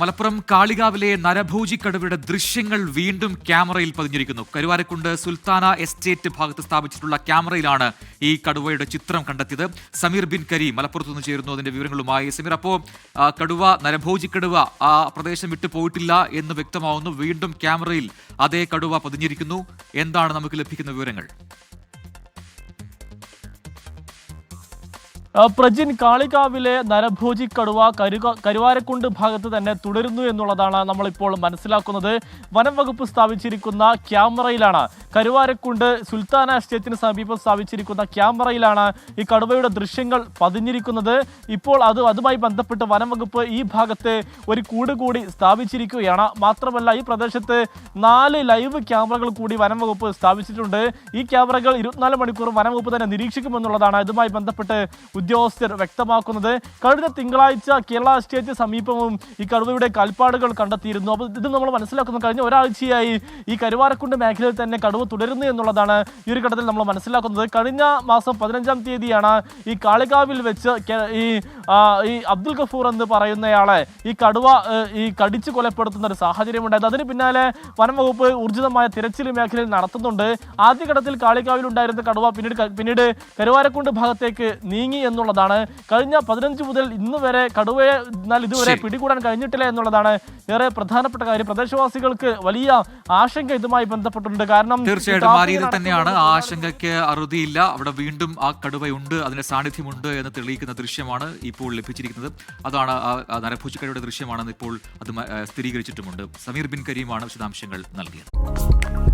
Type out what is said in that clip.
മലപ്പുറം കാളികാവിലെ നരഭോജി കടുവയുടെ ദൃശ്യങ്ങൾ വീണ്ടും ക്യാമറയിൽ പതിഞ്ഞിരിക്കുന്നു. കരുവാരക്കുണ്ട് സുൽത്താന എസ്റ്റേറ്റ് ഭാഗത്ത് സ്ഥാപിച്ചിട്ടുള്ള ക്യാമറയിലാണ് ഈ കടുവയുടെ ചിത്രം കണ്ടെത്തിയത്. സമീർ ബിൻ കരീം മലപ്പുറത്ത് നിന്ന് ചേരുന്നു അതിന്റെ വിവരങ്ങളുമായി. സമീർ, അപ്പോൾ കടുവ, നരഭോജി കടുവ ആ പ്രദേശം വിട്ടു പോയിട്ടില്ല എന്ന് വ്യക്തമാവുന്നു. വീണ്ടും ക്യാമറയിൽ അതേ കടുവ പതിഞ്ഞിരിക്കുന്നു. എന്താണ് നമുക്ക് ലഭിക്കുന്ന വിവരങ്ങൾ? പ്രജിൻ, കാളികാവിലെ നരഭോജി കടുവ കരുവാരക്കുണ്ട് ഭാഗത്ത് തന്നെ തുടരുന്നു എന്നുള്ളതാണ് നമ്മളിപ്പോൾ മനസ്സിലാക്കുന്നത്. വനം വകുപ്പ് സ്ഥാപിച്ചിരിക്കുന്ന ക്യാമറയിലാണ്, കരുവാരക്കുണ്ട് സുൽത്താന എസ്റ്റേറ്റിന് സമീപം സ്ഥാപിച്ചിരിക്കുന്ന ക്യാമറയിലാണ് ഈ കടുവയുടെ ദൃശ്യങ്ങൾ പതിഞ്ഞിരിക്കുന്നത്. ഇപ്പോൾ അതുമായി ബന്ധപ്പെട്ട് വനം വകുപ്പ് ഈ ഭാഗത്ത് ഒരു കൂട് കൂടി സ്ഥാപിച്ചിരിക്കുകയാണ്. മാത്രമല്ല, ഈ പ്രദേശത്ത് 4 ലൈവ് ക്യാമറകൾ കൂടി വനം വകുപ്പ് സ്ഥാപിച്ചിട്ടുണ്ട്. ഈ ക്യാമറകൾ 24 മണിക്കൂറും വനം വകുപ്പ് തന്നെ നിരീക്ഷിക്കുമെന്നുള്ളതാണ് ഇതുമായി ബന്ധപ്പെട്ട് ഉദ്യോഗസ്ഥർ വ്യക്തമാക്കുന്നത്. കഴിഞ്ഞ തിങ്കളാഴ്ച കേരള സ്റ്റേറ്റ് സമീപവും ഈ കടുവയുടെ കാൽപ്പാടുകൾ കണ്ടെത്തിയിരുന്നു. അപ്പോൾ ഇത് നമ്മൾ മനസ്സിലാക്കുന്നു, കഴിഞ്ഞ ഒരാഴ്ചയായി ഈ കരുവാരക്കുണ്ട് മേഖലയിൽ തന്നെ കടുവ തുടരുന്നു എന്നുള്ളതാണ് ഈ ഒരു ഘട്ടത്തിൽ നമ്മൾ മനസ്സിലാക്കുന്നത്. കഴിഞ്ഞ മാസം 15-ാം തീയതിയാണ് ഈ കാളികാവിൽ വെച്ച് ഈ അബ്ദുൽ ഗഫൂർ എന്ന് പറയുന്നയാളെ ഈ കടുവ കടിച്ചു കൊലപ്പെടുത്തുന്ന ഒരു സാഹചര്യം ഉണ്ടായത്. അതിന് പിന്നാലെ വനം വകുപ്പ് ഊർജിതമായ തിരച്ചിൽ മേഖലയിൽ നടത്തുന്നുണ്ട്. ആദ്യഘട്ടത്തിൽ കാളികാവിൽ ഉണ്ടായിരുന്ന കടുവ പിന്നീട് കരുവാരക്കുണ്ട് ഭാഗത്തേക്ക് നീങ്ങി എന്നുള്ളതാണ്. കഴിഞ്ഞ 15 മുതൽ ഇന്ന് വരെ കടുവയെ ഇതുവരെ പിടികൂടാൻ കഴിഞ്ഞിട്ടില്ല എന്നുള്ളതാണ് ഏറെ പ്രധാനപ്പെട്ട കാര്യം. പ്രദേശവാസികൾക്ക് വലിയ ആശങ്ക ഇതുമായി ബന്ധപ്പെട്ടിട്ടുണ്ട്. കാരണം തീർച്ചയായിട്ടും ആ രീതിയിൽ തന്നെയാണ്. ആശങ്കയ്ക്ക് അറുതിയില്ല. അവിടെ വീണ്ടും ആ കടുവയുണ്ട്, അതിന്റെ സാന്നിധ്യമുണ്ട് എന്ന് തെളിയിക്കുന്ന ദൃശ്യമാണ് ഇപ്പോൾ ലഭിച്ചിരിക്കുന്നത്. അതാണ് നരഭോജി കടുവയുടെ ദൃശ്യമാണെന്ന് ഇപ്പോൾ അത് സ്ഥിരീകരിച്ചിട്ടുമുണ്ട്. സമീർ ബിൻ കരീമാണ് വിശദാംശങ്ങൾ നൽകിയത്.